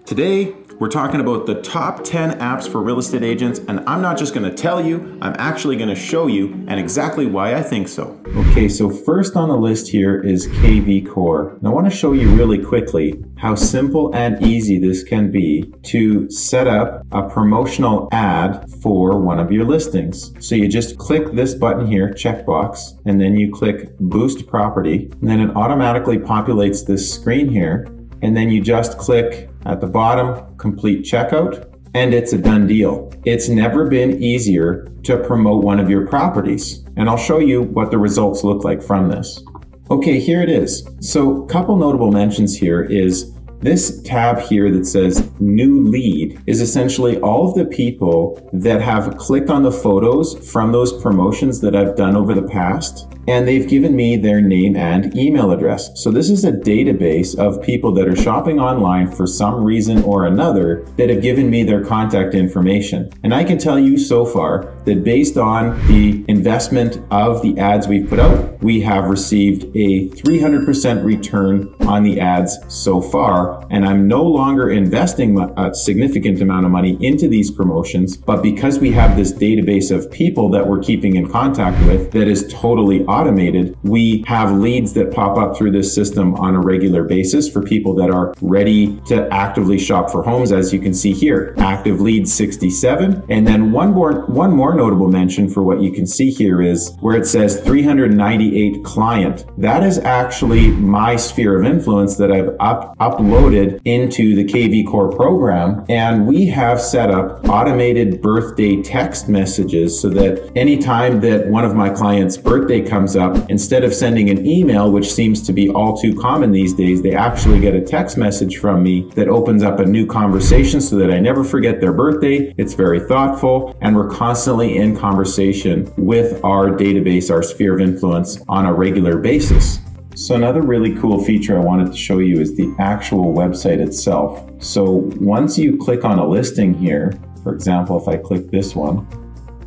Today, we're talking about the top 10 apps for real estate agents, and I'm not just going to tell you, I'm actually going to show you and exactly why I think so. Okay, so first on the list here is KV Core. And I want to show you really quickly how simple and easy this can be to set up a promotional ad for one of your listings. So you just click this button here, checkbox, and then you click Boost Property, and then it automatically populates this screen here. And then you just click at the bottom, complete checkout, and it's a done deal. It's never been easier to promote one of your properties. And I'll show you what the results look like from this. Okay, here it is. So a couple notable mentions here is this tab here that says new lead is essentially all of the people that have clicked on the photos from those promotions that I've done over the past, and they've given me their name and email address. So this is a database of people that are shopping online for some reason or another that have given me their contact information. And I can tell you so far that based on the investment of the ads we've put out, we have received a 300% return on the ads so far. And I'm no longer investing a significant amount of money into these promotions, but because we have this database of people that we're keeping in contact with that is totally automated, we have leads that pop up through this system on a regular basis for people that are ready to actively shop for homes. As you can see here, active leads 67. And then one more notable mention for what you can see here is where it says 398 client. That is actually my sphere of influence that I've uploaded into the KV Core program. And we have set up automated birthday text messages so that anytime that one of my clients' birthday comes up, instead of sending an email, which seems to be all too common these days, they actually get a text message from me that opens up a new conversation so that I never forget their birthday. It's very thoughtful, and we're constantly in conversation with our database, our sphere of influence, on a regular basis. So another really cool feature I wanted to show you is the actual website itself. So once you click on a listing here, for example, if I click this one,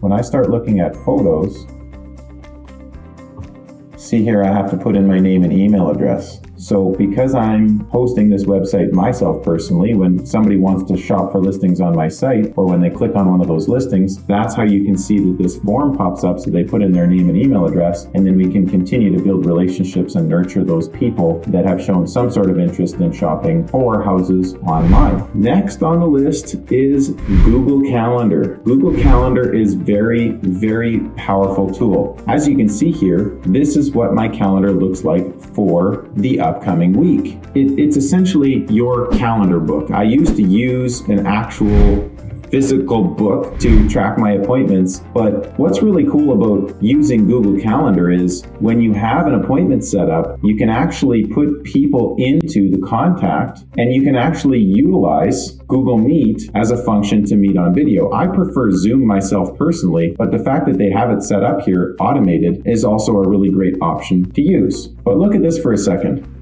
when I start looking at photos, see here I have to put in my name and email address. So because I'm hosting this website myself personally, when somebody wants to shop for listings on my site, or when they click on one of those listings, that's how you can see that this form pops up, so they put in their name and email address, and then we can continue to build relationships and nurture those people that have shown some sort of interest in shopping for houses online. Next on the list is Google Calendar. Google Calendar is very, very powerful tool. As you can see here, this is what my calendar looks like for the upcoming week. It's essentially your calendar book. I used to use an actual physical book to track my appointments, but what's really cool about using Google Calendar is when you have an appointment set up, you can actually put people into the contact, and you can actually utilize Google Meet as a function to meet on video. I prefer Zoom myself personally, but the fact that they have it set up here automated is also a really great option to use. But look at this for a second.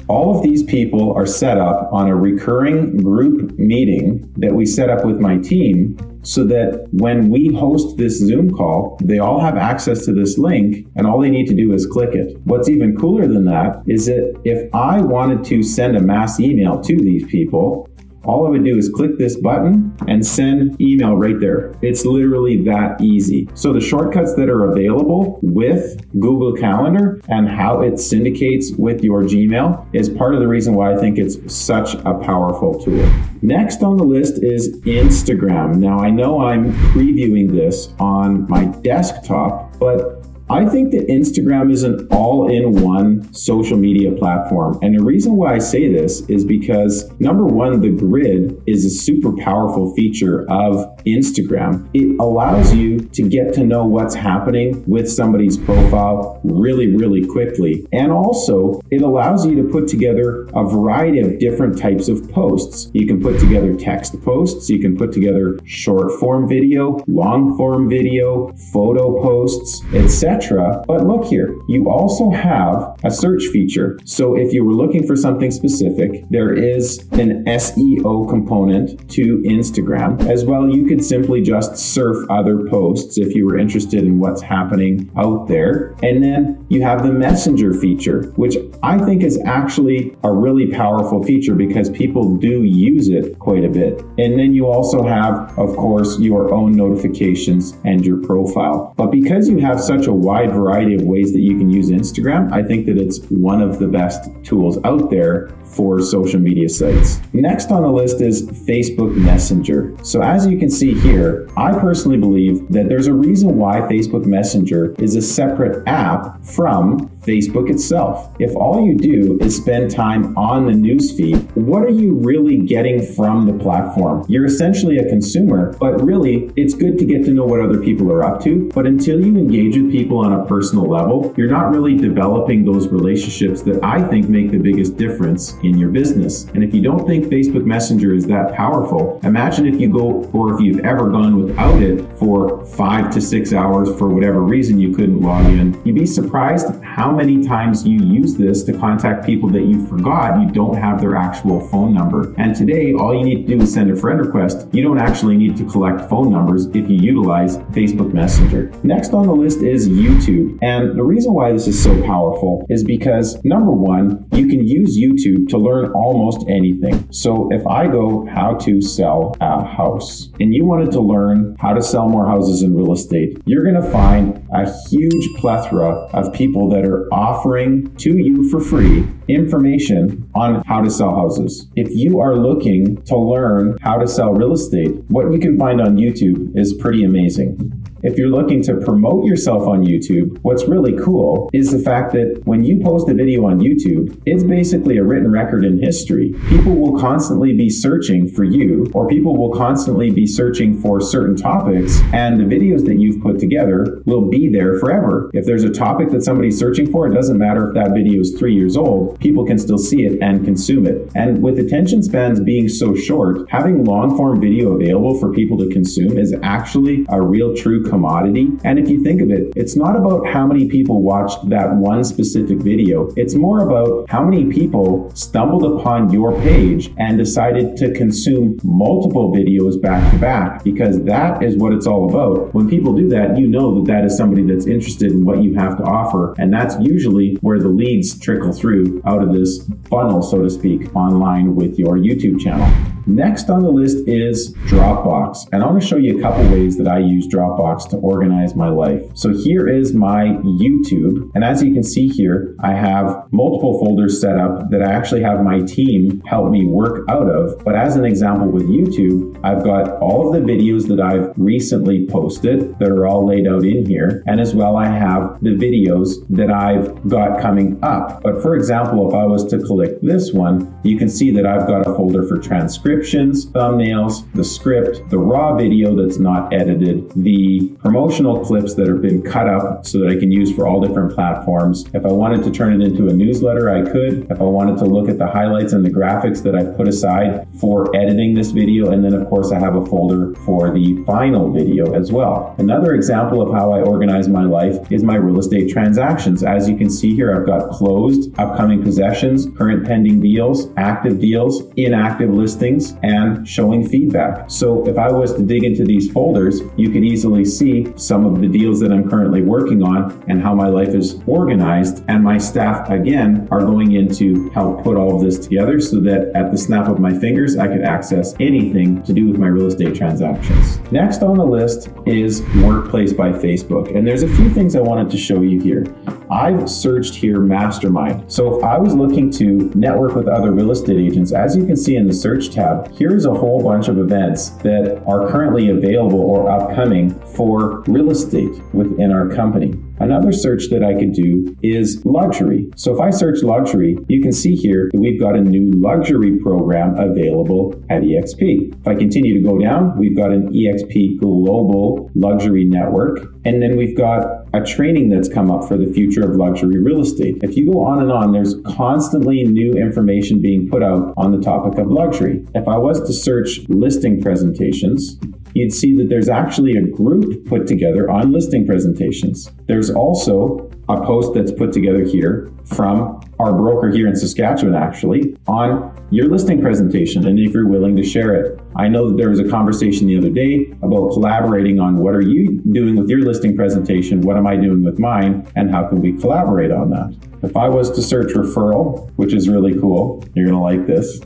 All of these people are set up on a recurring group meeting that we set up with my team, so that when we host this Zoom call, they all have access to this link, and all they need to do is click it. What's even cooler than that is that if I wanted to send a mass email to these people, all I would do is click this button and send email right there. It's literally that easy. So the shortcuts that are available with Google Calendar and how it syndicates with your Gmail is part of the reason why I think it's such a powerful tool. Next on the list is Instagram. Now I know I'm previewing this on my desktop, but I think that Instagram is an all-in-one social media platform. And the reason why I say this is because, number one, the grid is a super powerful feature of Instagram. It allows you to get to know what's happening with somebody's profile really, really quickly. And also, it allows you to put together a variety of different types of posts. You can put together text posts, you can put together short-form video, long-form video, photo posts, etc. etc. But look here, you also have a search feature. So if you were looking for something specific, there is an SEO component to Instagram. As well, you could simply just surf other posts if you were interested in what's happening out there. And then you have the Messenger feature, which I think is actually a really powerful feature because people do use it quite a bit. And then you also have, of course, your own notifications and your profile. But because you have such a wide variety of ways that you can use Instagram, I think that it's one of the best tools out there for social media sites. Next on the list is Facebook Messenger. So as you can see here, I personally believe that there's a reason why Facebook Messenger is a separate app from Facebook itself. If all you do is spend time on the newsfeed, what are you really getting from the platform? You're essentially a consumer, but really it's good to get to know what other people are up to. But until you engage with people on a personal level, you're not really developing those relationships that I think make the biggest difference in your business. And if you don't think Facebook Messenger is that powerful, imagine if you go, or if you've ever gone without it for 5 to 6 hours for whatever reason you couldn't log in. You'd be surprised how many times you use this to contact people that you forgot you don't have their actual phone number. And today, all you need to do is send a friend request. You don't actually need to collect phone numbers if you utilize Facebook Messenger. Next on the list is YouTube. And the reason why this is so powerful is because, number one, you can use YouTube to learn almost anything. So if I go how to sell a house and you wanted to learn how to sell more houses in real estate, you're going to find a huge plethora of people that are offering to you for free information on how to sell houses. If you are looking to learn how to sell real estate, what you can find on YouTube is pretty amazing. If you're looking to promote yourself on YouTube, what's really cool is the fact that when you post a video on YouTube, it's basically a written record in history. People will constantly be searching for you, or people will constantly be searching for certain topics, and the videos that you've put together will be there forever. If there's a topic that somebody's searching for, it doesn't matter if that video is 3 years old, people can still see it and consume it. And with attention spans being so short, having long form video available for people to consume is actually a real true commodity. And if you think of it, it's not about how many people watched that one specific video. It's more about how many people stumbled upon your page and decided to consume multiple videos back to back, because that is what it's all about. When people do that, you know that that is somebody that's interested in what you have to offer. And that's usually where the leads trickle through out of this funnel, so to speak, online with your YouTube channel. Next on the list is Dropbox. And I want to show you a couple ways that I use Dropbox to organize my life. So here is my YouTube. And as you can see here, I have multiple folders set up that I actually have my team help me work out of. But as an example with YouTube, I've got all of the videos that I've recently posted that are all laid out in here. And as well, I have the videos that I've got coming up. But for example, if I was to click this one, you can see that I've got a folder for transcriptions, thumbnails, the script, the raw video that's not edited, the promotional clips that have been cut up so that I can use for all different platforms. If I wanted to turn it into a newsletter, I could. If I wanted to look at the highlights and the graphics that I've put aside for editing this video, and then of course I have a folder for the final video as well. Another example of how I organize my life is my real estate transactions. As you can see here, I've got closed, upcoming possessions, current pending deals, active deals, inactive listings, and showing feedback. So if I was to dig into these folders, you could easily see some of the deals that I'm currently working on and how my life is organized. And my staff, again, are going in to help put all of this together so that at the snap of my fingers, I could access anything to do with my real estate transactions. Next on the list is Workplace by Facebook. And there's a few things I wanted to show you here. I've searched here Mastermind. So if I was looking to network with other real estate agents, as you can see in the search tab, here's a whole bunch of events that are currently available or upcoming for real estate within our company. Another search that I could do is luxury. So if I search luxury, you can see here that we've got a new luxury program available at EXP. If I continue to go down, we've got an EXP Global Luxury Network. And then we've got a training that's come up for the future of luxury real estate. If you go on and on, there's constantly new information being put out on the topic of luxury. If I was to search listing presentations, you'd see that there's actually a group put together on listing presentations. There's also a post that's put together here from our broker here in Saskatchewan, actually, on your listing presentation, and if you're willing to share it. I know that there was a conversation the other day about collaborating on what are you doing with your listing presentation, what am I doing with mine, and how can we collaborate on that. If I was to search referral, which is really cool, you're gonna like this.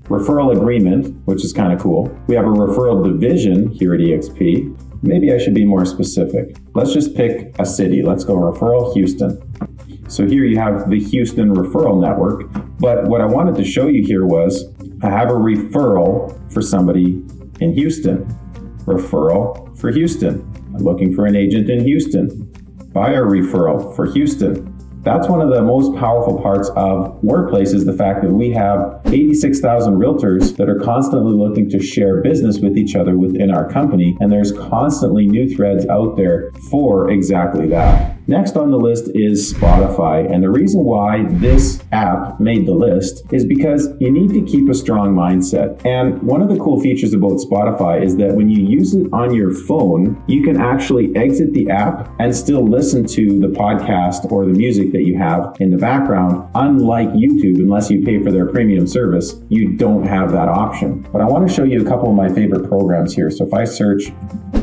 Referral agreement, which is kind of cool. We have a referral division here at EXP. Maybe I should be more specific. Let's just pick a city. Let's go referral Houston. So here you have the Houston referral network. But what I wanted to show you here was I have a referral for somebody in Houston. Referral for Houston. I'm looking for an agent in Houston. Buyer referral for Houston. That's one of the most powerful parts of Workplace is the fact that we have 86,000 realtors that are constantly looking to share business with each other within our company, and there's constantly new threads out there for exactly that. Next on the list is Spotify, and the reason why this app made the list is because you need to keep a strong mindset. And one of the cool features about Spotify is that when you use it on your phone, you can actually exit the app and still listen to the podcast or the music that you have in the background. Unlike YouTube, unless you pay for their premium service, you don't have that option. But I want to show you a couple of my favorite programs here. So if I search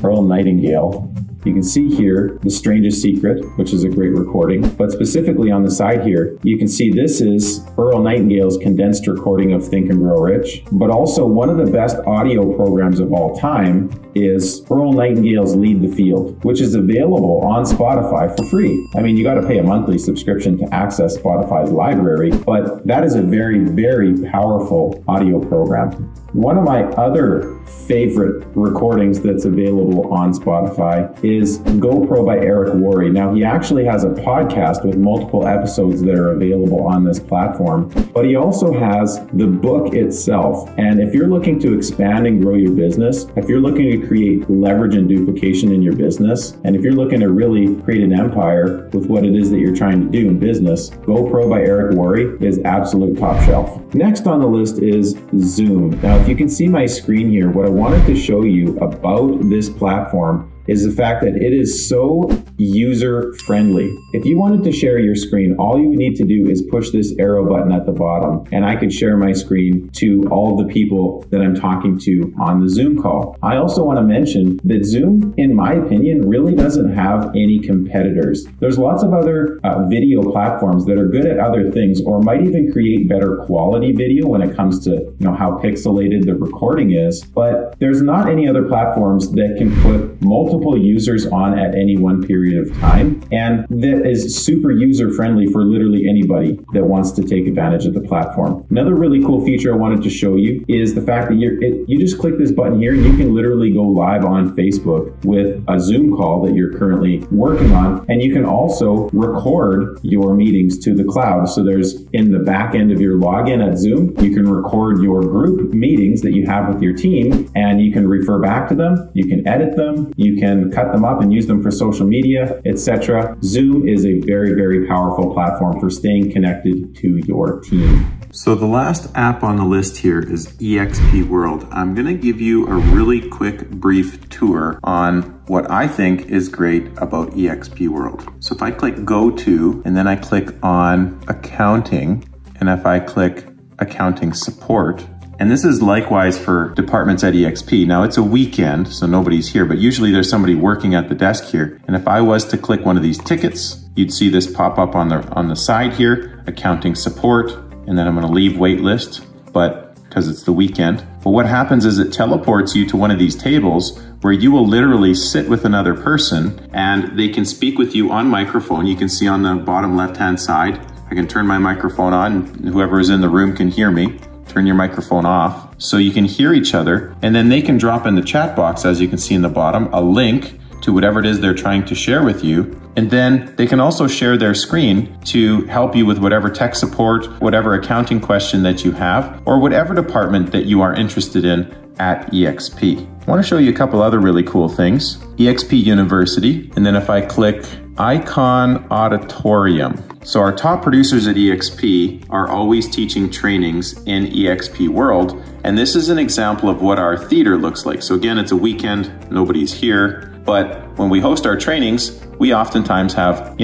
Earl Nightingale, you can see here The Strangest Secret, which is a great recording. But specifically on the side here, you can see this is Earl Nightingale's condensed recording of Think and Grow Rich. But also one of the best audio programs of all time is Earl Nightingale's Lead the Field, which is available on Spotify for free. I mean, you got to pay a monthly subscription to access Spotify's library, but that is a very, very powerful audio program. One of my other favorite recordings that's available on Spotify is GoPro by Eric Worre. Now, he actually has a podcast with multiple episodes that are available on this platform, but he also has the book itself. And if you're looking to expand and grow your business, if you're looking to create leverage and duplication in your business, and if you're looking to really create an empire with what it is that you're trying to do in business, GoPro by Eric Worre is absolute top shelf. Next on the list is Zoom. Now, if you can see my screen here, what I wanted to show you about this platform is the fact that it is so user-friendly. If you wanted to share your screen, all you would need to do is push this arrow button at the bottom, and I could share my screen to all the people that I'm talking to on the Zoom call. I also want to mention that Zoom, in my opinion, really doesn't have any competitors. There's lots of other video platforms that are good at other things or might even create better quality video when it comes to how pixelated the recording is, but there's not any other platforms that can put multiple users on at any one period of time, and that is super user-friendly for literally anybody that wants to take advantage of the platform. Another really cool feature I wanted to show you is the fact that you just click this button here and you can literally go live on Facebook with a Zoom call that you're currently working on, and you can also record your meetings to the cloud. So there's in the back end of your login at Zoom, you can record your group meetings that you have with your team, and you can refer back to them, you can edit them, you can cut them up and use them for social media, etc. Zoom is a very, very powerful platform for staying connected to your team. So the last app on the list here is EXP World. I'm gonna give you a really quick, brief tour on what I think is great about EXP World. So if I click Go To, and then I click on Accounting, and if I click Accounting Support, and this is likewise for departments at EXP. Now it's a weekend, so nobody's here, but usually there's somebody working at the desk here. And if I was to click one of these tickets, you'd see this pop up on the side here, Accounting Support, and then I'm gonna leave wait list, but because it's the weekend. But what happens is it teleports you to one of these tables where you will literally sit with another person and they can speak with you on microphone. You can see on the bottom left-hand side, I can turn my microphone on and whoever is in the room can hear me. Turn your microphone off so you can hear each other, and then they can drop in the chat box, as you can see in the bottom, a link to whatever it is they're trying to share with you. And then they can also share their screen to help you with whatever tech support, whatever accounting question that you have, or whatever department that you are interested in at EXP. I want to show you a couple other really cool things. EXP University, and then if I click Icon Auditorium. So our top producers at EXP are always teaching trainings in EXP World, and this is an example of what our theater looks like. So again, it's a weekend, nobody's here, but when we host our trainings, we oftentimes have,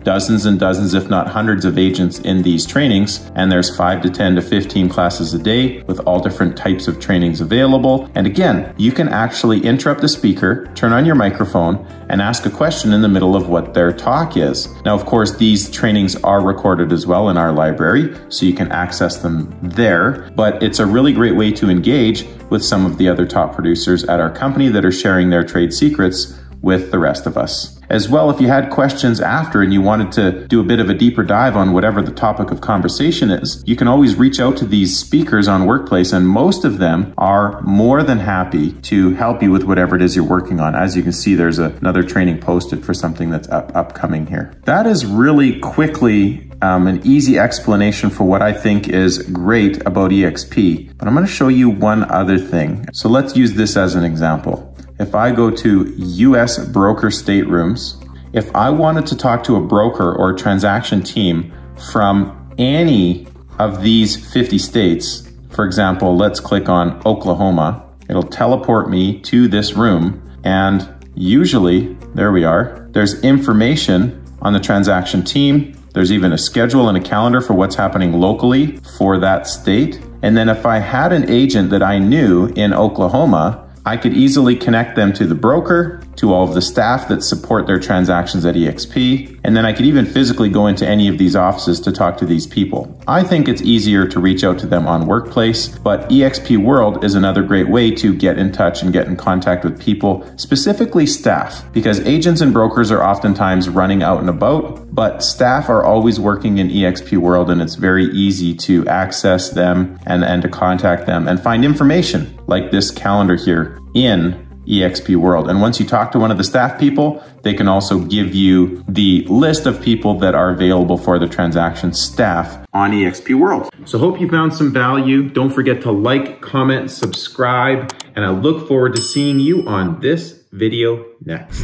dozens and dozens, if not hundreds of agents in these trainings. And there's 5 to 10 to 15 classes a day with all different types of trainings available. And again, you can actually interrupt the speaker, turn on your microphone, and ask a question in the middle of what their talk is. Now, of course, these trainings are recorded as well in our library, so you can access them there. But it's a really great way to engage with some of the other top producers at our company that are sharing their trade secrets with the rest of us. As well, if you had questions after and you wanted to do a bit of a deeper dive on whatever the topic of conversation is, you can always reach out to these speakers on Workplace, and most of them are more than happy to help you with whatever it is you're working on. As you can see, there's another training posted for something that's upcoming here. That is really quickly an easy explanation for what I think is great about EXP. But I'm going to show you one other thing. So let's use this as an example. If I go to US broker staterooms, if I wanted to talk to a broker or a transaction team from any of these 50 states, for example, let's click on Oklahoma, it'll teleport me to this room, and usually, there we are, there's information on the transaction team. There's even a schedule and a calendar for what's happening locally for that state. And then if I had an agent that I knew in Oklahoma, I could easily connect them to the broker, to all of the staff that support their transactions at EXP, and then I could even physically go into any of these offices to talk to these people. I think it's easier to reach out to them on Workplace, but EXP World is another great way to get in touch and get in contact with people, specifically staff, because agents and brokers are oftentimes running out and about, but staff are always working in EXP World, and it's very easy to access them and to contact them and find information like this calendar here in EXP World. And once you talk to one of the staff people, they can also give you the list of people that are available for the transaction staff on EXP World. So hope you found some value. Don't forget to like, comment, subscribe, and I look forward to seeing you on this video next.